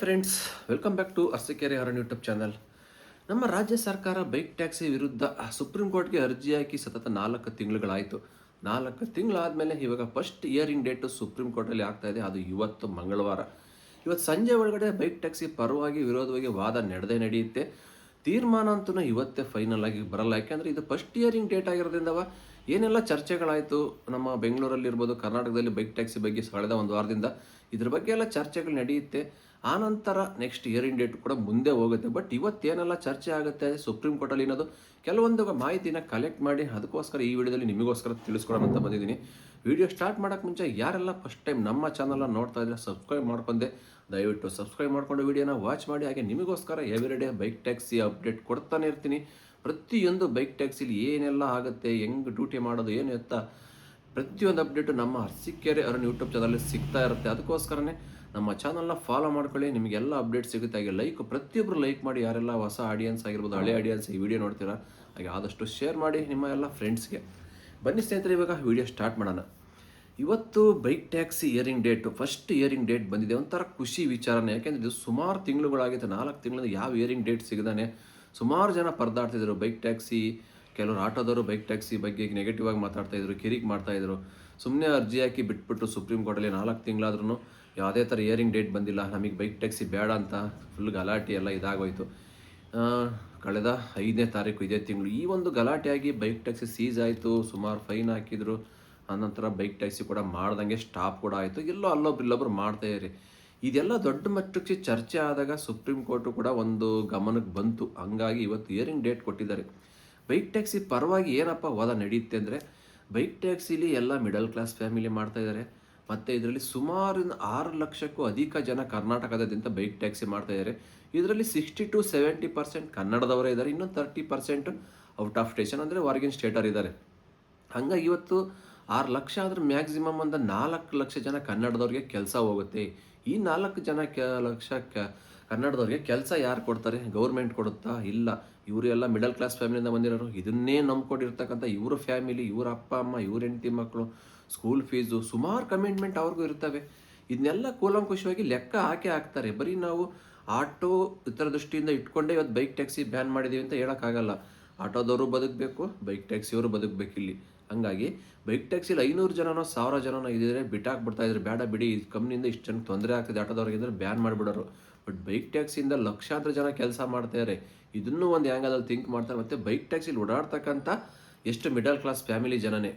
Friends, welcome back to Arsikere Haran YouTube channel. ನಮ್ಮ ರಾಜ್ಯ ಸರ್ಕಾರ ಬೈಕ್ ಟ್ಯಾಕ್ಸಿ ವಿರುದ್ಧ ಸುಪ್ರೀಂ ಕೋರ್ಟ್ಗೆ ಅರ್ಜಿ ಹಾಕಿ ಸತತ 4 ತಿಂಗಳುಗಳಾಯಿತು. 4 ತಿಂಗಳಾದಮೇಲೆ ಇವಾಗ ಫಸ್ಟ್ ಹಿಯರಿಂಗ್ ಡೇಟು ಸುಪ್ರೀಂ ಕೋರ್ಟಲ್ಲಿ ಆಗ್ತಾ ಇದೆ. ಅದು ಇವತ್ತು ಮಂಗಳವಾರ. ಇವತ್ತು ಸಂಜೆ ಒಳಗಡೆ ಬೈಕ್ ಟ್ಯಾಕ್ಸಿ ಪರವಾಗಿ ವಿರೋಧವಾಗಿ ವಾದ ನಡೆಯುತ್ತೆ. ತೀರ್ಮಾನ ಅಂತೂ ಇವತ್ತೇ ಫೈನಲ್ ಆಗಿ ಬರಲ್ಲ. ಯಾಕೆಂದರೆ ಇದು ಫಸ್ಟ್ ಹಿಯರಿಂಗ್ ಡೇಟ್ ಆಗಿರೋದ್ರಿಂದವ ಏನೆಲ್ಲ ಚರ್ಚೆಗಳಾಯಿತು ನಮ್ಮ ಬೆಂಗಳೂರಲ್ಲಿ ಇರ್ಬೋದು, ಕರ್ನಾಟಕದಲ್ಲಿ ಬೈಕ್ ಟ್ಯಾಕ್ಸಿ ಬಗ್ಗೆ ಕಳೆದ ಒಂದು ವಾರದಿಂದ ಇದ್ರ ಬಗ್ಗೆ ಎಲ್ಲ ಚರ್ಚೆಗಳು ನಡೆಯುತ್ತೆ. ಆನಂತರ ನೆಕ್ಸ್ಟ್ ಹಿಯರಿಂಗ್ ಡೇಟ್ ಕೂಡ ಮುಂದೆ ಹೋಗುತ್ತೆ. ಬಟ್ ಇವತ್ತೇನೆಲ್ಲ ಚರ್ಚೆ ಆಗುತ್ತೆ ಸುಪ್ರೀಂ ಕೋರ್ಟಲ್ಲಿ ಅನ್ನೋದು ಕೆಲವೊಂದು ಮಾಹಿತಿನ ಕಲೆಕ್ಟ್ ಮಾಡಿ ಅದಕ್ಕೋಸ್ಕರ ಈ ವಿಡಿಯೋದಲ್ಲಿ ನಿಮಗೋಸ್ಕರ ತಿಳಿಸ್ಕೊಡೋಣ ಅಂತ ಬಂದಿದ್ದೀನಿ. ವಿಡಿಯೋ ಸ್ಟಾರ್ಟ್ ಮಾಡೋಕ್ಕೆ ಮುಂಚೆ ಯಾರೆಲ್ಲ ಫಸ್ಟ್ ಟೈಮ್ ನಮ್ಮ ಚಾನಲ್ನ ನೋಡ್ತಾ ಇದ್ರೆ ಸಬ್ಸ್ಕ್ರೈಬ್ ಮಾಡ್ಕೊಂಡೆ, ದಯವಿಟ್ಟು ಸಬ್ಸ್ಕ್ರೈಬ್ ಮಾಡ್ಕೊಂಡು ವಿಡಿಯೋನ ವಾಚ್ ಮಾಡಿ. ಹಾಗೆ ನಿಮಗೋಸ್ಕರ ಎವ್ರಿಡೇ ಬೈಕ್ ಟ್ಯಾಕ್ಸಿ ಅಪ್ಡೇಟ್ ಕೊಡ್ತಾನೆ ಇರ್ತೀನಿ. ಪ್ರತಿಯೊಂದು ಬೈಕ್ ಟ್ಯಾಕ್ಸಿಲಿ ಏನೆಲ್ಲ ಆಗುತ್ತೆ, ಹೆಂಗೆ ಡ್ಯೂಟಿ ಮಾಡೋದು, ಏನು ಎತ್ತ ಪ್ರತಿಯೊಂದು ಅಪ್ಡೇಟು ನಮ್ಮ ಅರಸೀಕೆರೆ ಹರನ್ ಯೂಟ್ಯೂಬ್ ಚಾನಲಲ್ಲಿ ಸಿಗ್ತಾ ಇರುತ್ತೆ. ಅದಕ್ಕೋಸ್ಕರನೇ ನಮ್ಮ ಚಾನಲ್ನ ಫಾಲೋ ಮಾಡ್ಕೊಳ್ಳಿ, ನಿಮಗೆಲ್ಲ ಅಪ್ಡೇಟ್ ಸಿಗುತ್ತೆ. ಹಾಗೆ ಪ್ರತಿಯೊಬ್ಬರು ಲೈಕ್ ಮಾಡಿ. ಯಾರೆಲ್ಲ ಹೊಸ ಆಡಿಯನ್ಸ್ ಆಗಿರ್ಬೋದು, ಹಳೆ ಆಡಿಯನ್ಸ್ ಈ ವಿಡಿಯೋ ನೋಡ್ತೀರಾ, ಹಾಗೆ ಆದಷ್ಟು ಶೇರ್ ಮಾಡಿ ನಿಮ್ಮ ಎಲ್ಲ ಫ್ರೆಂಡ್ಸ್ಗೆ. ಬನ್ನಿ ಸ್ನೇಹಿತರೆ, ಇವಾಗ ವಿಡಿಯೋ ಸ್ಟಾರ್ಟ್ ಮಾಡೋಣ. ಇವತ್ತು bike taxi hearing date, first hearing date ಬಂದಿದೆ. ಒಂಥರ ಖುಷಿ ವಿಚಾರನೇ. ಯಾಕೆಂದರೆ ಇದು ಸುಮಾರು ತಿಂಗಳುಗಳಾಗಿತ್ತು. 4 ತಿಂಗಳಿಂದ ಯಾವ ಹಿಯರಿಂಗ್ ಡೇಟ್ ಸಿಗದಾನೆ ಸುಮಾರು ಜನ ಪರದಾಡ್ತಿದ್ರು. ಬೈಕ್ ಟ್ಯಾಕ್ಸಿ, ಕೆಲವರು ಆಟೋದವರು ಬೈಕ್ ಟ್ಯಾಕ್ಸಿ ಬಗ್ಗೆ ನೆಗೆಟಿವ್ ಆಗಿ ಮಾತಾಡ್ತಾಯಿದ್ರು, ಕಿರಿಕ್ ಮಾಡ್ತಾಯಿದ್ರು. ಸುಮ್ಮನೆ ಅರ್ಜಿ ಹಾಕಿ ಬಿಟ್ಬಿಟ್ಟು ಸುಪ್ರೀಂ ಕೋರ್ಟಲ್ಲಿ 4 ತಿಂಗಳಾದ್ರೂ ಯಾವುದೇ ಥರ ಹಿಯರಿಂಗ್ ಡೇಟ್ ಬಂದಿಲ್ಲ, ನಮಗೆ ಬೈಕ್ ಟ್ಯಾಕ್ಸಿ ಬೇಡ ಅಂತ ಫುಲ್ ಗಲಾಟೆ ಎಲ್ಲ ಇದಾಗೋಯ್ತು. ಕಳೆದ 5ನೇ ತಾರೀಕು ಇದೇ ತಿಂಗಳು ಈ ಒಂದು ಗಲಾಟೆಯಾಗಿ ಬೈಕ್ ಟ್ಯಾಕ್ಸಿ ಸೀಸ್ ಆಯಿತು. ಸುಮಾರು ಫೈನ್ ಹಾಕಿದ್ರು. ಆನಂತರ ಬೈಕ್ ಟ್ಯಾಕ್ಸಿ ಕೂಡ ಮಾಡ್ದಂಗೆ ಸ್ಟಾಪ್ ಕೂಡ ಆಯಿತು. ಎಲ್ಲೋ ಇಲ್ಲೊಬ್ರು ಮಾಡ್ತಾಯಿರಿ. ಇದೆಲ್ಲ ದೊಡ್ಡ ಮಟ್ಟಕ್ಕೆ ಚರ್ಚೆ ಆದಾಗ ಸುಪ್ರೀಂ ಕೋರ್ಟು ಕೂಡ ಒಂದು ಗಮನಕ್ಕೆ ಬಂತು. ಹಂಗಾಗಿ ಇವತ್ತು ಹಿಯರಿಂಗ್ ಡೇಟ್ ಕೊಟ್ಟಿದ್ದಾರೆ. ಬೈಕ್ ಟ್ಯಾಕ್ಸಿ ಪರವಾಗಿ ಏನಪ್ಪ ವಾದ ನಡೆಯುತ್ತೆ ಅಂದರೆ, ಬೈಕ್ ಟ್ಯಾಕ್ಸಿಲಿ ಎಲ್ಲ ಮಿಡಲ್ ಕ್ಲಾಸ್ ಫ್ಯಾಮಿಲಿ ಮಾಡ್ತಾಯಿದ್ದಾರೆ. ಮತ್ತು ಇದರಲ್ಲಿ ಸುಮಾರು 6 ಲಕ್ಷಕ್ಕೂ ಅಧಿಕ ಜನ ಕರ್ನಾಟಕದಾದ್ಯಂತ ಬೈಕ್ ಟ್ಯಾಕ್ಸಿ ಮಾಡ್ತಾಯಿದ್ದಾರೆ. ಇದರಲ್ಲಿ 60 to 70% ಕನ್ನಡದವರೇ ಇದ್ದಾರೆ. ಇನ್ನೊಂದು 30% ಔಟ್ ಆಫ್ ಸ್ಟೇಷನ್ ಅಂದರೆ ಹೊರಗಿನ ಸ್ಟೇಟರ್ ಇದ್ದಾರೆ. ಹಂಗಾಗಿ ಇವತ್ತು 6 ಲಕ್ಷ ಆದರೆ ಮ್ಯಾಕ್ಸಿಮಮ್ ಒಂದು 4 ಲಕ್ಷ ಜನ ಕನ್ನಡದವ್ರಿಗೆ ಕೆಲಸ ಹೋಗುತ್ತೆ. ಈ 4 ಲಕ್ಷ ಕನ್ನಡದವ್ರಿಗೆ ಕೆಲಸ ಯಾರು ಕೊಡ್ತಾರೆ? ಗೌರ್ಮೆಂಟ್ ಕೊಡುತ್ತಾ? ಇಲ್ಲ. ಇವರು ಎಲ್ಲ ಮಿಡಲ್ ಕ್ಲಾಸ್ ಫ್ಯಾಮಿಲಿಯಿಂದ ಬಂದಿರೋರು. ಇದನ್ನೇ ನಂಬ್ಕೊಂಡಿರ್ತಕ್ಕಂಥ ಇವ್ರ ಫ್ಯಾಮಿಲಿ, ಇವ್ರ ಅಪ್ಪ ಅಮ್ಮ, ಇವ್ರ ಹೆಂಡತಿ ಮಕ್ಕಳು, ಸ್ಕೂಲ್ ಫೀಸು, ಸುಮಾರು ಕಮಿಟ್ಮೆಂಟ್ ಅವ್ರಿಗೂ ಇರ್ತವೆ. ಇದನ್ನೆಲ್ಲ ಕೂಲಂಕುಷವಾಗಿ ಲೆಕ್ಕ ಹಾಕ್ತಾರೆ. ಬರೀ ನಾವು ಆಟೋ ಇತರ ದೃಷ್ಟಿಯಿಂದ ಇಟ್ಕೊಂಡೇ ಇವತ್ತು ಬೈಕ್ ಟ್ಯಾಕ್ಸಿ ಬ್ಯಾನ್ ಮಾಡಿದ್ದೀವಿ ಅಂತ ಹೇಳೋಕ್ಕಾಗಲ್ಲ. ಆಟೋದವರು ಬದುಕಬೇಕು, ಬೈಕ್ ಟ್ಯಾಕ್ಸಿಯವರು ಬದುಕಬೇಕು ಇಲ್ಲಿ. ಹಂಗಾಗಿ ಬೈಕ್ ಟ್ಯಾಕ್ಸಿಲಿ 500 ಜನನೋ 1000 ಜನನೋ ಇದ್ದರೆ ಬಿಟ್ಟಾಕ್ಬಿಡ್ತಾಯಿದ್ರು. ಬೇಡ ಬಿಡಿ, ಈ ಕಂಪ್ನಿಯಿಂದ ಇಷ್ಟು ಜನಕ್ಕೆ ತೊಂದರೆ ಆಗ್ತಿದೆ ಆಟೋದವ್ರಿಗೆ ಅಂದರೆ ಬ್ಯಾನ್ ಮಾಡಿಬಿಡೋರು. ಬಟ್ ಬೈಕ್ ಟ್ಯಾಕ್ಸಿಯಿಂದ ಲಕ್ಷಾಂತರ ಜನ ಕೆಲಸ ಮಾಡ್ತಾರೆ. ಇದನ್ನೂ ಒಂದು ಆ್ಯಂಗಲಲ್ಲಿ ಥಿಂಕ್ ಮಾಡ್ತಾರೆ. ಮತ್ತು ಬೈಕ್ ಟ್ಯಾಕ್ಸಿಲಿ ಓಡಾಡ್ತಕ್ಕಂಥ ಎಷ್ಟು ಮಿಡಲ್ ಕ್ಲಾಸ್ ಫ್ಯಾಮಿಲಿ ಜನನೇ,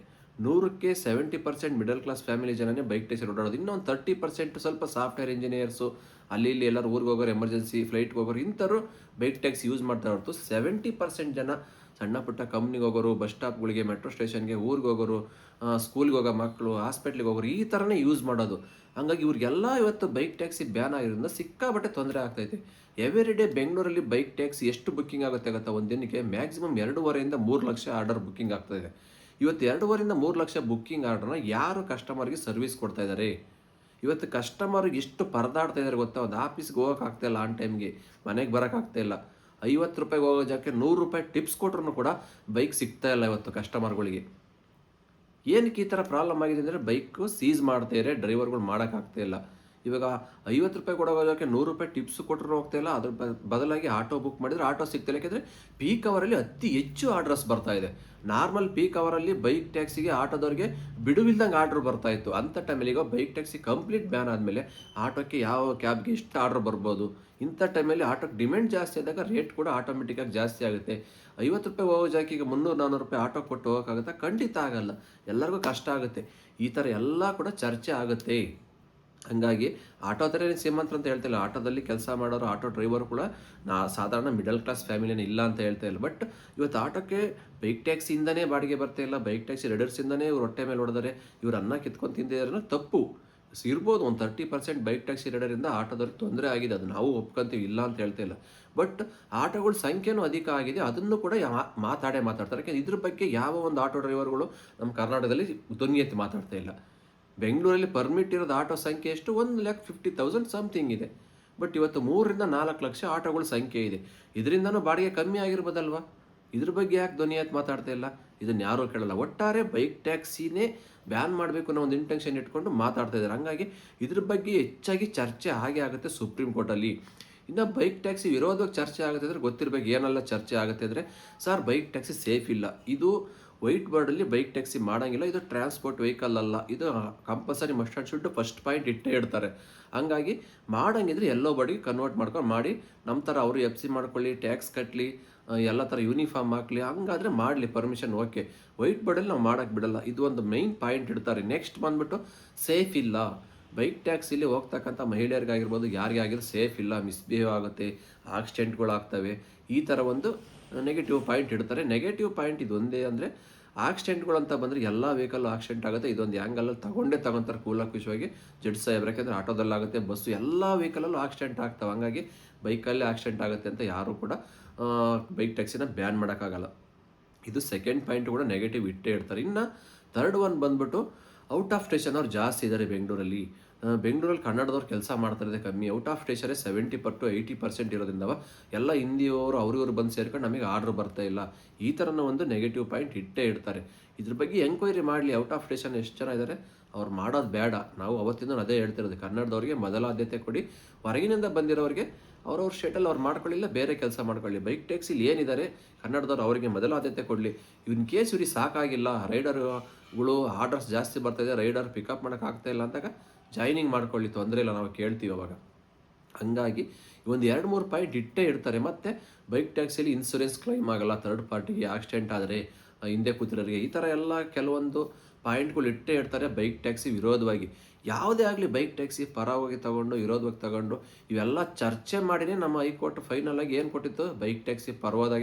100ಕ್ಕೆ 70% ಮಿಡಲ್ ಕ್ಲಾಸ್ ಫ್ಯಾಮಿಲಿ ಜನನೇ ಬೈಕ್ ಟ್ಯಾಕ್ಸಿಲಿ ಓಡಾಡೋದು. ಇನ್ನೊಂದು 30% ಸ್ವಲ್ಪ ಸಾಫ್ಟ್ವೇರ್ ಇಂಜಿನಿಯರ್ಸು, ಅಲ್ಲಿ ಇಲ್ಲಿ ಎಲ್ಲರೂ ಊರಿಗೆ ಹೋಗೋರು, ಎಮರ್ಜೆನ್ಸಿ ಫ್ಲೈಟ್ಗೆ ಹೋಗೋರು, ಇಂಥವ್ರು ಬೈಕ್ ಟ್ಯಾಕ್ಸಿ ಯೂಸ್ ಮಾಡ್ತಾ ಹೊರತು 70% ಜನ ಸಣ್ಣ ಪುಟ್ಟ ಕಂಪ್ನಿಗೆ ಹೋಗೋರು, ಬಸ್ ಸ್ಟಾಪ್ಗಳಿಗೆ, ಮೆಟ್ರೋ ಸ್ಟೇಷನ್ಗೆ, ಊರಿಗೆ ಹೋಗೋರು, ಸ್ಕೂಲ್ಗೆ ಹೋಗೋ ಮಕ್ಕಳು, ಹಾಸ್ಪಿಟ್ಲಿಗೆ ಹೋಗೋರು, ಈ ಥರನೇ ಯೂಸ್ ಮಾಡೋದು. ಹಂಗಾಗಿ ಇವ್ರಿಗೆಲ್ಲ ಇವತ್ತು ಬೈಕ್ ಟ್ಯಾಕ್ಸಿ ಬ್ಯಾನ್ ಆಗಿರೋದ್ರಿಂದ ಸಿಕ್ಕಾಬಟ್ಟೆ ತೊಂದರೆ ಆಗ್ತೈತೆ. ಎವ್ರಿ ಡೇ ಬೆಂಗಳೂರಲ್ಲಿ ಬೈಕ್ ಟ್ಯಾಕ್ಸಿ ಎಷ್ಟು ಬುಕ್ಕಿಂಗ್ ಆಗುತ್ತೆ ಗೊತ್ತಾ? ಒಂದು ದಿನಕ್ಕೆ maximum 2.5 to 3 lakh order booking ಆಗ್ತಾಯಿದೆ. ಇವತ್ತು 2.5 to 3 ಲಕ್ಷ ಬುಕ್ಕಿಂಗ್ ಆರ್ಡರ್ನ ಯಾರು ಕಸ್ಟಮರ್ಗೆ ಸರ್ವಿಸ್ ಕೊಡ್ತಾ ಇದ್ದಾರೆ? ಇವತ್ತು ಕಸ್ಟಮರ್ಗೆ ಎಷ್ಟು ಪರದಾಡ್ತಾ ಇದ್ದಾರೆ ಗೊತ್ತಾ? ಒಂದು ಆಫೀಸ್ಗೆ ಹೋಗೋಕ್ಕಾಗ್ತಾಯಿಲ್ಲ, ಆನ್ ಟೈಮ್ಗೆ ಮನೆಗೆ ಬರೋಕ್ಕಾಗ್ತಾಯಿಲ್ಲ. 50 ರೂಪಾಯಿಗೆ ಹೋಗೋ ಜಾಗಕ್ಕೆ 100 ರೂಪಾಯಿ ಟಿಪ್ಸ್ ಕೊಟ್ರೂ ಕೂಡ ಬೈಕ್ ಸಿಗ್ತಾ ಇಲ್ಲ ಇವತ್ತು ಕಸ್ಟಮರ್ಗಳಿಗೆ. ಏನಕ್ಕೆ ಈ ಥರ ಪ್ರಾಬ್ಲಮ್ ಆಗಿದೆ ಅಂದರೆ, ಬೈಕು ಸೀಸ್ ಮಾಡ್ತಾಯಿದ್ದಾರೆ, ಡ್ರೈವರ್ಗಳು ಮಾಡೋಕ್ಕಾಗ್ತಾ ಇಲ್ಲ. ಇವಾಗ 50 ರೂಪಾಯಿ ಕೊಡೋ ಜಾಗಕ್ಕೆ 100 ರೂಪಾಯಿ ಟಿಪ್ಸ್ ಕೊಟ್ಟರು ಹೋಗ್ತಾಯಿಲ್ಲ. ಅದ್ರ ಬದಲಾಗಿ ಆಟೋ ಬುಕ್ ಮಾಡಿದರೆ ಆಟೋ ಸಿಗ್ತಾಯಿಲ್ಲ. ಯಾಕೆಂದರೆ ಪೀಕ್ ಅವರಲ್ಲಿ ಅತಿ ಹೆಚ್ಚು ಆರ್ಡರ್ಸ್ ಬರ್ತಾ ಇದೆ. ನಾರ್ಮಲ್ ಪೀಕ್ ಅವರಲ್ಲಿ ಬೈಕ್ ಟ್ಯಾಕ್ಸಿಗೆ ಆಟೋದವ್ರಿಗೆ ಬಿಡುವಿಲ್ದಂಗೆ ಆರ್ಡ್ರ್ ಬರ್ತಾಯಿತ್ತು. ಅಂಥ ಟೈಮಲ್ಲಿ ಈಗ ಬೈಕ್ ಟ್ಯಾಕ್ಸಿ ಕಂಪ್ಲೀಟ್ ಬ್ಯಾನ್ ಆದಮೇಲೆ ಆಟೋಕ್ಕೆ ಯಾವ ಕ್ಯಾಬ್ಗೆ ಎಷ್ಟು ಆರ್ಡ್ರ್ ಬರ್ಬೋದು. ಇಂಥ ಟೈಮಲ್ಲಿ ಆಟೋಕ್ಕೆ ಡಿಮ್ಯಾಂಡ್ ಜಾಸ್ತಿ ಆದಾಗ ರೇಟ್ ಕೂಡ ಆಟೋಮೆಟಿಕ್ಕಾಗಿ ಜಾಸ್ತಿ ಆಗುತ್ತೆ. 50 ರೂಪಾಯಿ ಹೋಗೋ ಜಾಗಕ್ಕೆ ಈಗ 300-400 ರೂಪಾಯಿ ಆಟೋ ಕೊಟ್ಟು ಹೋಗೋಕ್ಕಾಗುತ್ತಾ? ಖಂಡಿತ ಆಗಲ್ಲ. ಎಲ್ಲರಿಗೂ ಕಷ್ಟ ಆಗುತ್ತೆ. ಈ ಥರ ಎಲ್ಲ ಕೂಡ ಚರ್ಚೆ ಆಗುತ್ತೆ. ಹಂಗಾಗಿ ಆಟೋದರೇ ಶ್ರೀಮಂತರು ಅಂತ ಹೇಳ್ತಿಲ್ಲ. ಆಟೋದಲ್ಲಿ ಕೆಲಸ ಮಾಡೋರು, ಆಟೋ ಡ್ರೈವರ್ ಕೂಡ ಸಾಧಾರಣ ಮಿಡಲ್ ಕ್ಲಾಸ್ ಫ್ಯಾಮಿಲಿನೇ ಇಲ್ಲ ಅಂತ ಹೇಳ್ತಾ ಇಲ್ಲ. ಬಟ್ ಇವತ್ತು ಆಟೋಕ್ಕೆ ಬೈಕ್ ಟ್ಯಾಕ್ಸಿಯಿಂದನೇ ಬಾಡಿಗೆ ಬರ್ತಾ ಇಲ್ಲ. ಬೈಕ್ ಟ್ಯಾಕ್ಸಿ ರೈಡರ್ಸಿಂದನೇ ಇವ್ರು ಹೊಟ್ಟೆ ಮೇಲೆ ಹೊಡೆದರೆ, ಇವ್ರು ಅನ್ನ ಕಿತ್ಕೊಂಡು ತಿಂದಿದ್ದಾರೆ ತಪ್ಪು ಇರ್ಬೋದು. ಒಂದು 30% ಬೈಕ್ ಟ್ಯಾಕ್ಸಿ ರೈಡರಿಂದ ಆಟೋದವ್ರಿಗೆ ತೊಂದರೆ ಆಗಿದೆ. ಅದು ನಾವು ಒಪ್ಕೊಂತೀವಿ, ಇಲ್ಲ ಅಂತ ಹೇಳ್ತಾ ಇಲ್ಲ. ಬಟ್ ಆಟೋಗಳ ಸಂಖ್ಯೆನೂ ಅಧಿಕ ಆಗಿದೆ. ಅದನ್ನು ಕೂಡ ಮಾತಾಡ್ತಾರೆ. ಯಾಕೆಂದರೆ ಇದ್ರ ಬಗ್ಗೆ ಯಾವ ಒಂದು ಆಟೋ ಡ್ರೈವರ್ಗಳು ನಮ್ಮ ಕರ್ನಾಟಕದಲ್ಲಿ ಧ್ವನಿ ಎತ್ತಿ ಮಾತಾಡ್ತಾ ಇಲ್ಲ. ಬೆಂಗಳೂರಲ್ಲಿ ಪರ್ಮಿಟ್ ಇರೋದು ಆಟೋ ಸಂಖ್ಯೆ ಎಷ್ಟು? 1,50,000 ಸಮಥಿಂಗ್ ಇದೆ. ಬಟ್ ಇವತ್ತು 3 to 4 ಲಕ್ಷ ಆಟೋಗಳ ಸಂಖ್ಯೆ ಇದೆ. ಇದರಿಂದನೂ ಬಾಡಿಗೆ ಕಮ್ಮಿ ಆಗಿರ್ಬೋದಲ್ವ? ಇದ್ರ ಬಗ್ಗೆ ಯಾಕೆ ಧ್ವನಿ ಎತ್ತಿ ಮಾತಾಡ್ತಾ ಇಲ್ಲ? ಇದನ್ನು ಯಾರೂ ಕೇಳಲ್ಲ. ಒಟ್ಟಾರೆ ಬೈಕ್ ಟ್ಯಾಕ್ಸಿನೇ ಬ್ಯಾನ್ ಮಾಡಬೇಕು ಅನ್ನೋ ಒಂದು ಇಂಟೆನ್ಷನ್ ಇಟ್ಕೊಂಡು ಮಾತಾಡ್ತಾ ಇದ್ದಾರೆ. ಹಾಗಾಗಿ ಇದ್ರ ಬಗ್ಗೆ ಹೆಚ್ಚಾಗಿ ಚರ್ಚೆ ಆಗೇ ಆಗುತ್ತೆ ಸುಪ್ರೀಂ ಕೋರ್ಟಲ್ಲಿ. ಇನ್ನು ಬೈಕ್ ಟ್ಯಾಕ್ಸಿ ವಿರೋಧವಾಗಿ ಚರ್ಚೆ ಆಗುತ್ತೆ ಅಂದರೆ ಗೊತ್ತಿರಬೇಕು ಏನೆಲ್ಲ ಚರ್ಚೆ ಆಗುತ್ತೆ ಅಂದರೆ, ಸರ್ ಬೈಕ್ ಟ್ಯಾಕ್ಸಿ ಸೇಫ್ ಇಲ್ಲ, ಇದು ವೈಟ್ ಬೋರ್ಡಲ್ಲಿ ಬೈಕ್ ಟ್ಯಾಕ್ಸಿ ಮಾಡೋಂಗಿಲ್ಲ, ಇದು ಟ್ರಾನ್ಸ್ಪೋರ್ಟ್ ವೆಹಿಕಲ್ ಅಲ್ಲ, ಇದು compulsory must and should first point ಇಟ್ಟೇ ಇಡ್ತಾರೆ. ಹಂಗಾಗಿ ಮಾಡೋಂಗಿದ್ರೆ ಎಲ್ಲೋ ಬೋರ್ಡಿಗೆ ಕನ್ವರ್ಟ್ ಮಾಡ್ಕೊಂಡು ಮಾಡಿ, ನಮ್ಮ ಥರ ಅವರು ಎಫ್ ಸಿ ಮಾಡ್ಕೊಳ್ಳಿ, ಟ್ಯಾಕ್ಸ್ ಕಟ್ಟಲಿ, ಎಲ್ಲ ಥರ ಯೂನಿಫಾರ್ಮ್ ಹಾಕಲಿ, ಹಂಗಾದರೆ ಮಾಡಲಿ ಪರ್ಮಿಷನ್, ಓಕೆ. ವೈಟ್ ಬೋರ್ಡಲ್ಲಿ ನಾವು ಮಾಡೋಕ್ಕೆ ಬಿಡಲ್ಲ, ಇದು ಒಂದು ಮೈನ್ ಪಾಯಿಂಟ್ ಇಡ್ತಾರೆ. ನೆಕ್ಸ್ಟ್ ಬಂದುಬಿಟ್ಟು ಸೇಫ್ ಇಲ್ಲ, ಬೈಕ್ ಟ್ಯಾಕ್ಸಿಲಿ ಹೋಗ್ತಕ್ಕಂಥ ಮಹಿಳೆಯರಿಗಾಗಿರ್ಬೋದು ಯಾರಿಗೆ ಆಗಿರೋ ಸೇಫ್ ಇಲ್ಲ, ಮಿಸ್ಬಿಹೇವ್ ಆಗುತ್ತೆ, ಆಕ್ಸಿಡೆಂಟ್ಗಳಾಗ್ತವೆ, ಈ ಥರ ಒಂದು ನೆಗೆಟಿವ್ ಪಾಯಿಂಟ್ ಇಡ್ತಾರೆ. ನೆಗೆಟಿವ್ ಪಾಯಿಂಟ್ ಇದೊಂದೇ ಅಂದರೆ, ಆಕ್ಸಿಡೆಂಟ್ಗಳು ಅಂತ ಬಂದರೆ ಎಲ್ಲ ವೆಹಿಕಲ್ಲು ಆಕ್ಸಿಡೆಂಟ್ ಆಗುತ್ತೆ. ಇದೊಂದು ಆ್ಯಂಗಲಲ್ಲಿ ತಗೊತಾರೆ ಕೂಲಾಗಿ ಖುಷಿಯಾಗಿ ಜಡ್ಜ್ ಸಾಹೇಬ್ರು. ಯಾಕೆಂದರೆ ಆಟೋದಲ್ಲಾಗುತ್ತೆ, ಬಸ್ಸು, ಎಲ್ಲ ವೆಹಿಕಲಲ್ಲೂ ಆಕ್ಸಿಡೆಂಟ್ ಆಗ್ತವೆ. ಹಂಗಾಗಿ ಬೈಕಲ್ಲೇ ಆಕ್ಸಿಡೆಂಟ್ ಆಗುತ್ತೆ ಅಂತ ಯಾರೂ ಕೂಡ ಬೈಕ್ ಟ್ಯಾಕ್ಸಿನ ಬ್ಯಾನ್ ಮಾಡೋಕ್ಕಾಗಲ್ಲ. ಇದು ಸೆಕೆಂಡ್ ಪಾಯಿಂಟ್ ಕೂಡ ನೆಗೆಟಿವ್ ಇಟ್ಟೇ ಇಡ್ತಾರೆ. ಇನ್ನು ಥರ್ಡ್ ಒನ್ ಬಂದ್ಬಿಟ್ಟು ಔಟ್ ಆಫ್ ಸ್ಟೇಷನ್ ಅವ್ರು ಜಾಸ್ತಿ ಇದ್ದಾರೆ ಬೆಂಗಳೂರಲ್ಲಿ. ಬೆಂಗಳೂರಲ್ಲಿ ಕನ್ನಡದವ್ರು ಕೆಲಸ ಮಾಡ್ತಾಯಿದೆ ಕಮ್ಮಿ, ಔಟ್ ಆಫ್ ಸ್ಟೇಷನ್ನೇ 70% ಇರೋದ್ರಿಂದ ಎಲ್ಲ ಹಿಂದಿಯವರು ಅವ್ರಿವ್ರು ಬಂದು ಸೇರ್ಕೊಂಡು ನಮಗೆ ಆರ್ಡ್ರ್ ಬರ್ತಾ ಇಲ್ಲ. ಈ ಥರನೂ ಒಂದು ನೆಗೆಟಿವ್ ಪಾಯಿಂಟ್ ಇಟ್ಟೇ ಇಡ್ತಾರೆ. ಇದ್ರ ಬಗ್ಗೆ ಎಂಕ್ವೈರಿ ಮಾಡಲಿ, ಔಟ್ ಆಫ್ ಸ್ಟೇಷನ್ ಎಷ್ಟು ಜನ ಇದ್ದಾರೆ, ಅವ್ರು ಮಾಡೋದು ಬೇಡ. ನಾವು ಅವತ್ತಿಂದ ಅದೇ ಹೇಳ್ತಿರೋದು, ಕನ್ನಡದವ್ರಿಗೆ ಮೊದಲ ಆದ್ಯತೆ ಕೊಡಿ, ಹೊರಗಿನಿಂದ ಬಂದಿರೋರಿಗೆ ಅವ್ರವ್ರ ಸ್ಟೇಟಲ್ಲಿ ಅವ್ರು ಮಾಡ್ಕೊಳ್ಳಿಲ್ಲ, ಬೇರೆ ಕೆಲಸ ಮಾಡ್ಕೊಳ್ಳಿ. ಬೈಕ್ ಟ್ಯಾಕ್ಸಿಲಿ ಏನಿದ್ದಾರೆ ಕನ್ನಡದವ್ರು ಅವರಿಗೆ ಮೊದಲ ಆದ್ಯತೆ ಕೊಡಲಿ. ಇನ್ ಕೇಸ್ ಇವ್ರಿಗೆ ಸಾಕಾಗಿಲ್ಲ, ರೈಡರ್ಗಳು ಆರ್ಡರ್ಸ್ ಜಾಸ್ತಿ ಬರ್ತಾಯಿದೆ, ರೈಡರ್ ಪಿಕಪ್ ಮಾಡೋಕ್ಕಾಗ್ತಾ ಇಲ್ಲ ಅಂದಾಗ ಜಾಯ್ನಿಂಗ್ ಮಾಡ್ಕೊಳ್ಳಿ, ತೊಂದರೆ ಇಲ್ಲ, ನಾವು ಕೇಳ್ತೀವಿ ಅವಾಗ. ಹಂಗಾಗಿ ಒಂದು 2-3 ಪಾಯಿಂಟ್ ಇಟ್ಟೇ ಇಡ್ತಾರೆ. ಮತ್ತು ಬೈಕ್ ಟ್ಯಾಕ್ಸಿಯಲ್ಲಿ ಇನ್ಸೂರೆನ್ಸ್ ಕ್ಲೈಮ್ ಆಗಲ್ಲ, ಥರ್ಡ್ ಪಾರ್ಟಿಗೆ ಆಕ್ಸಿಡೆಂಟ್ ಆದರೆ ಹಿಂದೆ ಕೂತಿರೋರಿಗೆ, ಈ ಥರ ಎಲ್ಲ ಕೆಲವೊಂದು ಪಾಯಿಂಟ್ಗಳು ಇಟ್ಟೇ ಇಡ್ತಾರೆ ಬೈಕ್ ಟ್ಯಾಕ್ಸಿ ವಿರೋಧವಾಗಿ. ಯಾವುದೇ ಆಗಲಿ ಬೈಕ್ ಟ್ಯಾಕ್ಸಿ ಪರವಾಗಿ ತಗೊಂಡು ವಿರೋಧವಾಗಿ ತಗೊಂಡು ಇವೆಲ್ಲ ಚರ್ಚೆ ಮಾಡಿನೇ ನಮ್ಮ ಹೈಕೋರ್ಟ್ ಫೈನಲಾಗಿ ಏನು ಕೊಟ್ಟಿತ್ತು, ಬೈಕ್ ಟ್ಯಾಕ್ಸಿ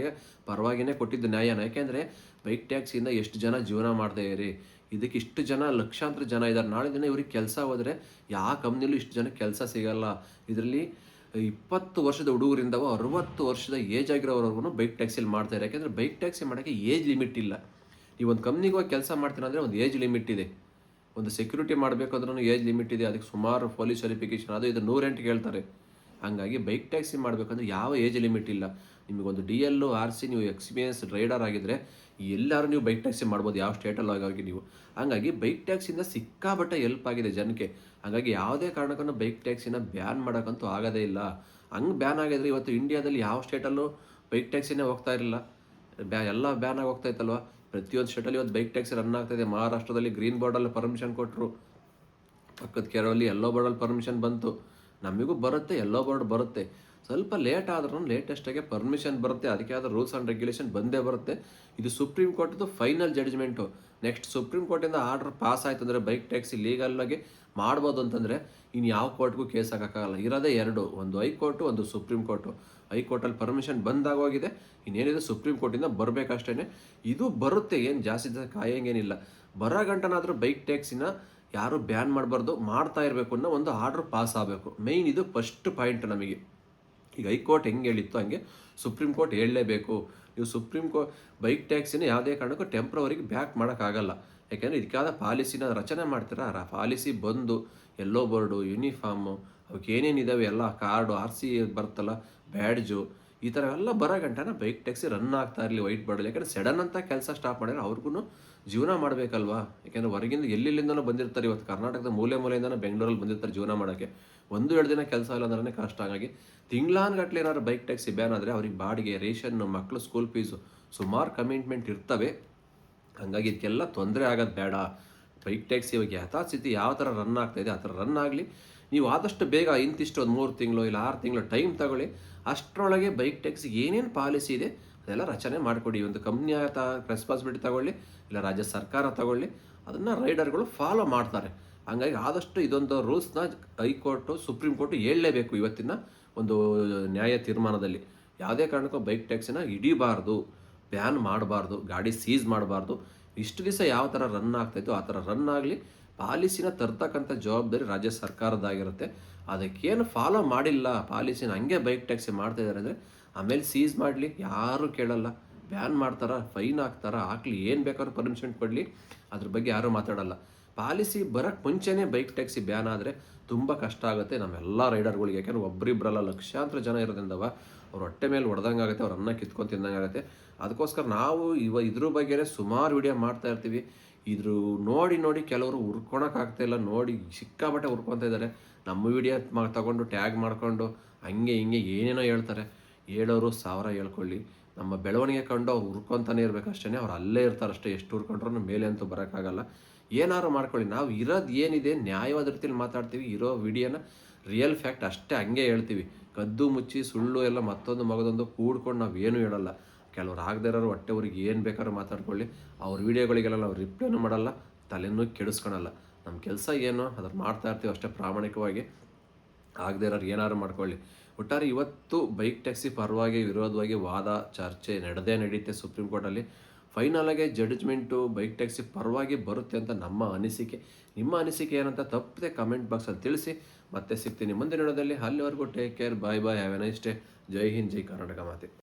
ಪರವಾಗಿನೇ ಕೊಟ್ಟಿದ್ದು ನ್ಯಾಯನ. ಯಾಕೆಂದರೆ ಬೈಕ್ ಟ್ಯಾಕ್ಸಿಯಿಂದ ಎಷ್ಟು ಜನ ಜೀವನ ಮಾಡ್ತಾಯಿರಿ, ಇದಕ್ಕೆ ಇಷ್ಟು ಜನ ಲಕ್ಷಾಂತರ ಜನ ಇದ್ದಾರೆ. ನಾಳೆ ದಿನ ಇವ್ರಿಗೆ ಕೆಲಸ ಹೋದರೆ ಯಾವ ಕಂಪ್ನಿಲೂ ಇಷ್ಟು ಜನಕ್ಕೆ ಕೆಲಸ ಸಿಗಲ್ಲ. ಇದರಲ್ಲಿ 20 ವರ್ಷದ ಹುಡುಗರಿಂದ 60 ವರ್ಷದ ಏಜ್ ಆಗಿರೋವರೆಗೂ ಬೈಕ್ ಟ್ಯಾಕ್ಸಿಲಿ ಮಾಡ್ತಾರೆ. ಯಾಕೆಂದರೆ ಬೈಕ್ ಟ್ಯಾಕ್ಸಿ ಮಾಡೋಕ್ಕೆ ಏಜ್ ಲಿಮಿಟ್ ಇಲ್ಲ. ನೀವು ಒಂದು ಕಂಪ್ನಿಗೆ ಹೋಗಿ ಕೆಲಸ ಮಾಡ್ತೀರ ಅಂದರೆ ಒಂದು ಏಜ್ ಲಿಮಿಟ್ ಇದೆ. ಒಂದು ಸೆಕ್ಯೂರಿಟಿ ಮಾಡಬೇಕಾದ್ರೂ ಏಜ್ ಲಿಮಿಟ್ ಇದೆ, ಅದಕ್ಕೆ ಸುಮಾರು ಪೊಲೀಸ್ ವೆರಿಫಿಕೇಷನ್, ಅದು ಇದು 100 ಹೇಳ್ತಾರೆ. ಹಾಗಾಗಿ ಬೈಕ್ ಟ್ಯಾಕ್ಸಿ ಮಾಡಬೇಕಂದ್ರೆ ಯಾವ ಏಜ್ ಲಿಮಿಟ್ ಇಲ್ಲ. ನಿಮಗೊಂದು DL RC, ನೀವು ಎಕ್ಸ್ಪೀರಿಯನ್ಸ್ ರೈಡರ್ ಆಗಿದ್ದರೆ ಎಲ್ಲರೂ ನೀವು ಬೈಕ್ ಟ್ಯಾಕ್ಸಿ ಮಾಡ್ಬೋದು, ಯಾವ ಸ್ಟೇಟಲ್ಲಿ ಆಗಿ ನೀವು. ಹಾಗಾಗಿ ಬೈಕ್ ಟ್ಯಾಕ್ಸಿಯಿಂದ ಸಿಕ್ಕಾಬಟ್ಟೆ ಹೆಲ್ಪ್ ಆಗಿದೆ ಜನಕ್ಕೆ. ಹಾಗಾಗಿ ಯಾವುದೇ ಕಾರಣಕ್ಕೂ ಬೈಕ್ ಟ್ಯಾಕ್ಸಿನ ಬ್ಯಾನ್ ಮಾಡೋಕ್ಕಂತೂ ಆಗೋದೇ ಇಲ್ಲ. ಹಂಗೆ ಬ್ಯಾನ್ ಆಗಿದ್ರೆ ಇವತ್ತು ಇಂಡಿಯಾದಲ್ಲಿ ಯಾವ ಸ್ಟೇಟಲ್ಲೂ ಬೈಕ್ ಟ್ಯಾಕ್ಸಿನೇ ಹೋಗ್ತಾ ಇರಲಿಲ್ಲ, ಎಲ್ಲ ಬ್ಯಾನ್ ಆಗಿ ಹೋಗ್ತಾ ಇತ್ತಲ್ವ. ಪ್ರತಿಯೊಂದು ಸ್ಟೇಟಲ್ಲಿ ಇವತ್ತು ಬೈಕ್ ಟ್ಯಾಕ್ಸಿ ರನ್ ಆಗ್ತಾಯಿದೆ. ಮಹಾರಾಷ್ಟ್ರದಲ್ಲಿ ಗ್ರೀನ್ ಬೋರ್ಡಲ್ಲಿ ಪರ್ಮಿಷನ್ ಕೊಟ್ಟರು, ಪಕ್ಕದ ಕೇರಳಲ್ಲಿ ಯೆಲ್ಲೋ ಬೋರ್ಡಲ್ಲಿ ಪರ್ಮಿಷನ್ ಬಂತು. ನಮಗೂ ಬರುತ್ತೆ, ಯೆಲ್ಲೋ ಬೋರ್ಡ್ ಬರುತ್ತೆ, ಸ್ವಲ್ಪ ಲೇಟ್ ಆದ್ರೂ ಲೇಟೆಸ್ಟಾಗೆ ಪರ್ಮಿಷನ್ ಬರುತ್ತೆ, ಅದಕ್ಕೆ ಆದ ರೂಲ್ಸ್ ಆ್ಯಂಡ್ ರೆಗ್ಯುಲೇಷನ್ ಬಂದೇ ಬರುತ್ತೆ. ಇದು ಸುಪ್ರೀಂ ಕೋರ್ಟ್ದು ಫೈನಲ್ ಜಡ್ಜ್ಮೆಂಟು. ನೆಕ್ಸ್ಟ್ ಸುಪ್ರೀಂ ಕೋರ್ಟಿಂದ ಆರ್ಡರ್ ಪಾಸ್ ಆಯ್ತು ಅಂದರೆ ಬೈಕ್ ಟ್ಯಾಕ್ಸಿ ಲೀಗಲ್ಲಾಗಿ ಮಾಡ್ಬೋದು ಅಂತಂದರೆ ಇನ್ನು ಯಾವ ಕೋರ್ಟ್ಗೂ ಕೇಸ್ ಹಾಕೋಕ್ಕಾಗಲ್ಲ. ಇರೋದೇ 2, ಒಂದು ಹೈಕೋರ್ಟು, ಒಂದು ಸುಪ್ರೀಂ ಕೋರ್ಟು. ಹೈಕೋರ್ಟಲ್ಲಿ ಪರ್ಮಿಷನ್ ಬಂದಾಗೋಗಿದೆ, ಇನ್ನೇನಿದೆ ಸುಪ್ರೀಂ ಕೋರ್ಟಿಂದ ಬರಬೇಕಷ್ಟೇ. ಇದು ಬರುತ್ತೆ, ಏನು ಜಾಸ್ತಿ ಕಾಯೋಂಗೇನಿಲ್ಲ. ಬರೋ ಗಂಟನಾದರೂ ಬೈಕ್ ಟ್ಯಾಕ್ಸಿನ ಯಾರೂ ಬ್ಯಾನ್ ಮಾಡಬಾರ್ದು, ಮಾಡ್ತಾ ಇರಬೇಕು ಅನ್ನೋ ಒಂದು ಆರ್ಡ್ರ್ ಪಾಸ್ ಆಗಬೇಕು. ಮೇಯ್ನ್ ಇದು ಫಸ್ಟ್ ಪಾಯಿಂಟ್ ನಮಗೆ. ಈಗ ಹೈಕೋರ್ಟ್ ಹೆಂಗೆ ಹೇಳಿತ್ತು ಹಂಗೆ ಸುಪ್ರೀಂ ಕೋರ್ಟ್ ಹೇಳಲೇಬೇಕು. ನೀವು ಸುಪ್ರೀಂ ಕೋರ್ಟ್ ಬೈಕ್ ಟ್ಯಾಕ್ಸಿನ ಯಾವುದೇ ಕಾರಣಕ್ಕೂ ಟೆಂಪ್ರವರಿಗೆ ಬ್ಯಾಕ್ ಮಾಡೋಕ್ಕಾಗಲ್ಲ. ಯಾಕೆಂದರೆ ಇದಕ್ಕಾದ ಪಾಲಿಸಿನ ರಚನೆ ಮಾಡ್ತೀರಾ, ಪಾಲಿಸಿ ಬಂದು ಯೆಲ್ಲೋ ಬೋರ್ಡು, ಯೂನಿಫಾರ್ಮು, ಅವಕ್ಕೆ ಏನೇನಿದ್ದಾವೆ ಎಲ್ಲ ಕಾರ್ಡು, RC ಬರ್ತಲ್ಲ, ಬ್ಯಾಡ್ಜು, ಈ ಥರ ಎಲ್ಲ ಬರೋ ಗಂಟನ ಬೈಕ್ ಟ್ಯಾಕ್ಸಿ ರನ್ ಆಗ್ತಾ ಇರಲಿ ವೈಟ್ ಬೋರ್ಡಲ್ಲಿ. ಯಾಕಂದರೆ ಸಡನ್ ಅಂತ ಕೆಲಸ ಸ್ಟಾಪ್ ಮಾಡಿದ್ರೆ ಅವ್ರಿಗೂ ಜೀವನ ಮಾಡಬೇಕಲ್ವಾ. ಯಾಕೆಂದರೆ ಹೊರಗಿಂದ ಎಲ್ಲೆಲ್ಲಿಂದನೂ ಬಂದಿರ್ತಾರೆ. ಇವತ್ತು ಕರ್ನಾಟಕದ ಮೂಲೆಯಿಂದನೂ ಬೆಂಗಳೂರಲ್ಲಿ ಬಂದಿರ್ತಾರೆ ಜೀವನ ಮಾಡೋಕ್ಕೆ. 1-2 ದಿನ ಕೆಲಸ ಇಲ್ಲ ಅಂದ್ರೆ ಕಷ್ಟ. ಹಾಗಾಗಿ ತಿಂಗ್ಳಾನ್ಗಟ್ಲೆ ಏನಾದ್ರು ಬೈಕ್ ಟ್ಯಾಕ್ಸಿ ಬ್ಯಾನ್ ಆದರೆ ಅವ್ರಿಗೆ ಬಾಡಿಗೆ, ರೇಷನ್, ಮಕ್ಕಳು ಸ್ಕೂಲ್ ಫೀಸು, ಸುಮಾರು ಕಮಿಟ್ಮೆಂಟ್ ಇರ್ತವೆ. ಹಾಗಾಗಿ ಇದಕ್ಕೆಲ್ಲ ತೊಂದರೆ ಆಗೋದು ಬೇಡ. ಬೈಕ್ ಟ್ಯಾಕ್ಸಿ ಇವಾಗ ಯಥಾಸ್ಥಿತಿ ಯಾವ ಥರ ರನ್ ಆಗ್ತಾಯಿದೆ ಆ ಥರ ರನ್ ಆಗಲಿ. ನೀವು ಆದಷ್ಟು ಬೇಗ ಇಂತಿಷ್ಟು ಒಂದು 3 ತಿಂಗಳು ಇಲ್ಲ 6 ತಿಂಗಳು ಟೈಮ್ ತಗೊಳ್ಳಿ. ಅಷ್ಟರೊಳಗೆ ಬೈಕ್ ಟ್ಯಾಕ್ಸಿಗೆ ಏನೇನು ಪಾಲಿಸಿ ಇದೆ ಅದೆಲ್ಲ ರಚನೆ ಮಾಡಿಕೊಡಿ. ಒಂದು ಕಂಪ್ನಿ ರೆಸ್ಪಾನ್ಸಿಬಿಲಿಟಿ ತಗೊಳ್ಳಿ, ಇಲ್ಲ ರಾಜ್ಯ ಸರ್ಕಾರ ತಗೊಳ್ಳಿ, ಅದನ್ನು ರೈಡರ್ಗಳು ಫಾಲೋ ಮಾಡ್ತಾರೆ. ಹಾಗಾಗಿ ಆದಷ್ಟು ಇದೊಂದು ರೂಲ್ಸ್ನ ಹೈಕೋರ್ಟು, ಸುಪ್ರೀಂ ಕೋರ್ಟು ಹೇಳಲೇಬೇಕು. ಇವತ್ತಿನ ಒಂದು ನ್ಯಾಯ ತೀರ್ಮಾನದಲ್ಲಿ ಯಾವುದೇ ಕಾರಣಕ್ಕೂ ಬೈಕ್ ಟ್ಯಾಕ್ಸಿನ ಹಿಡಿಬಾರ್ದು, ಬ್ಯಾನ್ ಮಾಡಬಾರ್ದು, ಗಾಡಿ ಸೀಸ್ ಮಾಡಬಾರ್ದು. ಇಷ್ಟು ದಿವಸ ಯಾವ ಥರ ರನ್ ಆಗ್ತಾಯಿತ್ತು ಆ ಥರ ರನ್ ಆಗಲಿ. ಪಾಲಿಸಿನ ತರ್ತಕ್ಕಂಥ ಜವಾಬ್ದಾರಿ ರಾಜ್ಯ ಸರ್ಕಾರದ್ದಾಗಿರುತ್ತೆ. ಅದಕ್ಕೇನು ಫಾಲೋ ಮಾಡಿಲ್ಲ, ಪಾಲಿಸಿನ ಹಂಗೆ ಬೈಕ್ ಟ್ಯಾಕ್ಸಿ ಮಾಡ್ತಾಯಿದ್ದಾರೆ ಅಂದರೆ ಆಮೇಲೆ ಸೀಸ್ ಮಾಡಲಿ, ಯಾರೂ ಕೇಳಲ್ಲ. ಬ್ಯಾನ್ ಮಾಡ್ತಾರ, ಫೈನ್ ಹಾಕ್ತಾರ, ಹಾಕ್ಲಿ, ಏನು ಬೇಕಾದ್ರೂ ಪರ್ಮಿಷನ್ ಕೊಡಲಿ, ಅದ್ರ ಬಗ್ಗೆ ಯಾರೂ ಮಾತಾಡಲ್ಲ. ಪಾಲಿಸಿ ಬರೋಕ್ಕೆ ಮುಂಚೆನೇ ಬೈಕ್ ಟ್ಯಾಕ್ಸಿ ಬ್ಯಾನ್ ಆದರೆ ತುಂಬ ಕಷ್ಟ ಆಗುತ್ತೆ ನಮ್ಮೆಲ್ಲ ರೈಡರ್ಗಳಿಗೆ. ಯಾಕೆಂದ್ರೆ ಒಬ್ಬರಿಬ್ಬರಲ್ಲ ಲಕ್ಷಾಂತರ ಜನ ಇರೋದ್ರಿಂದವ ಅವ್ರ ಹೊಟ್ಟೆ ಮೇಲೆ ಹೊಡೆದಂಗೆ ಆಗುತ್ತೆ, ಅವ್ರ ಅನ್ನ ಕಿತ್ಕೊಂಡು ತಿಂದಂಗೆ ಆಗುತ್ತೆ. ಅದಕ್ಕೋಸ್ಕರ ನಾವು ಇದ್ರ ಬಗ್ಗೆನೇ ಸುಮಾರು ವಿಡಿಯೋ ಮಾಡ್ತಾ ಇರ್ತೀವಿ. ಇದ್ರ ನೋಡಿ ಕೆಲವರು ಹುರ್ಕೊಳಕ್ಕಾಗ್ತಾಯಿಲ್ಲ, ನೋಡಿ ಸಿಕ್ಕಾಬಟ್ಟೆ ಹುರ್ಕೊತಾ ಇದ್ದಾರೆ. ನಮ್ಮ ವಿಡಿಯೋ ತಗೊಂಡು ಟ್ಯಾಗ್ ಮಾಡಿಕೊಂಡು ಹಂಗೆ ಹಿಂಗೆ ಏನೇನೋ ಹೇಳ್ತಾರೆ. ಹೇಳೋರು 1000 ಹೇಳ್ಕೊಳ್ಳಿ, ನಮ್ಮ ಬೆಳವಣಿಗೆ ಕಂಡು ಅವ್ರು ಹುರ್ಕೊತಾನೆ ಇರಬೇಕು ಅಷ್ಟೇ. ಅವ್ರು ಅಲ್ಲೇ ಇರ್ತಾರಷ್ಟೇ, ಎಷ್ಟು ಹುರ್ಕೊಂಡ್ರೂ ಮೇಲೆ ಅಂತೂ ಬರೋಕ್ಕಾಗಲ್ಲ. ಏನಾದ್ರು ಮಾಡ್ಕೊಳ್ಳಿ, ನಾವು ಇರೋದು ಏನಿದೆ ನ್ಯಾಯವಾದ ರೀತಿಯಲ್ಲಿ ಮಾತಾಡ್ತೀವಿ. ಇರೋ ವಿಡಿಯೋನ ರಿಯಲ್ ಫ್ಯಾಕ್ಟ್ ಅಷ್ಟೇ ಹಂಗೆ ಹೇಳ್ತೀವಿ. ಕದ್ದು ಮುಚ್ಚಿ ಸುಳ್ಳು ಎಲ್ಲ ಮತ್ತೊಂದು ಮಗದೊಂದು ಕೂಡ್ಕೊಂಡು ನಾವು ಏನೂ ಹೇಳಲ್ಲ. ಕೆಲವ್ರು ಆಗದೇ ಇರೋರು ಹೊಟ್ಟೆ ಊರಿಗೆ ಏನು ಬೇಕಾದ್ರೂ ಮಾತಾಡ್ಕೊಳ್ಳಿ. ಅವ್ರ ವೀಡಿಯೋಗಳಿಗೆಲ್ಲ ನಾವು ರಿಪ್ಲೈನೂ ಮಾಡಲ್ಲ, ತಲೆನೂ ಕೆಡಿಸ್ಕೊಳಲ್ಲ. ನಮ್ಮ ಕೆಲಸ ಏನು ಅದನ್ನು ಮಾಡ್ತಾ ಇರ್ತೀವಿ ಅಷ್ಟೇ ಪ್ರಾಮಾಣಿಕವಾಗಿ. ಆಗದೇ ಇರೋರು ಏನಾದ್ರು ಮಾಡ್ಕೊಳ್ಳಿ. ಒಟ್ಟಾರೆ ಇವತ್ತು ಬೈಕ್ ಟ್ಯಾಕ್ಸಿ ಪರವಾಗಿ ವಿರೋಧವಾಗಿ ವಾದ ಚರ್ಚೆ ನಡೀತೆ ಸುಪ್ರೀಂ ಕೋರ್ಟಲ್ಲಿ. ಫೈನಲ್ ಆಗಿ ಜಡ್ಜ್ಮೆಂಟು ಬೈಕ್ ಟ್ಯಾಕ್ಸಿ ಪರವಾಗಿ ಬರುತ್ತೆ ಅಂತ ನಮ್ಮ ಅನಿಸಿಕೆ. ನಿಮ್ಮ ಅನಿಸಿಕೆ ಏನಂತ ತಪ್ಪದೆ ಕಮೆಂಟ್ ಬಾಕ್ಸಲ್ಲಿ ತಿಳಿಸಿ. ಮತ್ತೆ ಸಿಗ್ತೀನಿ ಮುಂದಿನ ವಿಡಿಯೋದಲ್ಲಿ. ಅಲ್ಲಿವರೆಗೂ take care, bye bye, have a nice day. ಜೈ ಹಿಂದ್, ಜೈ ಕರ್ನಾಟಕ ಮಾತೆ.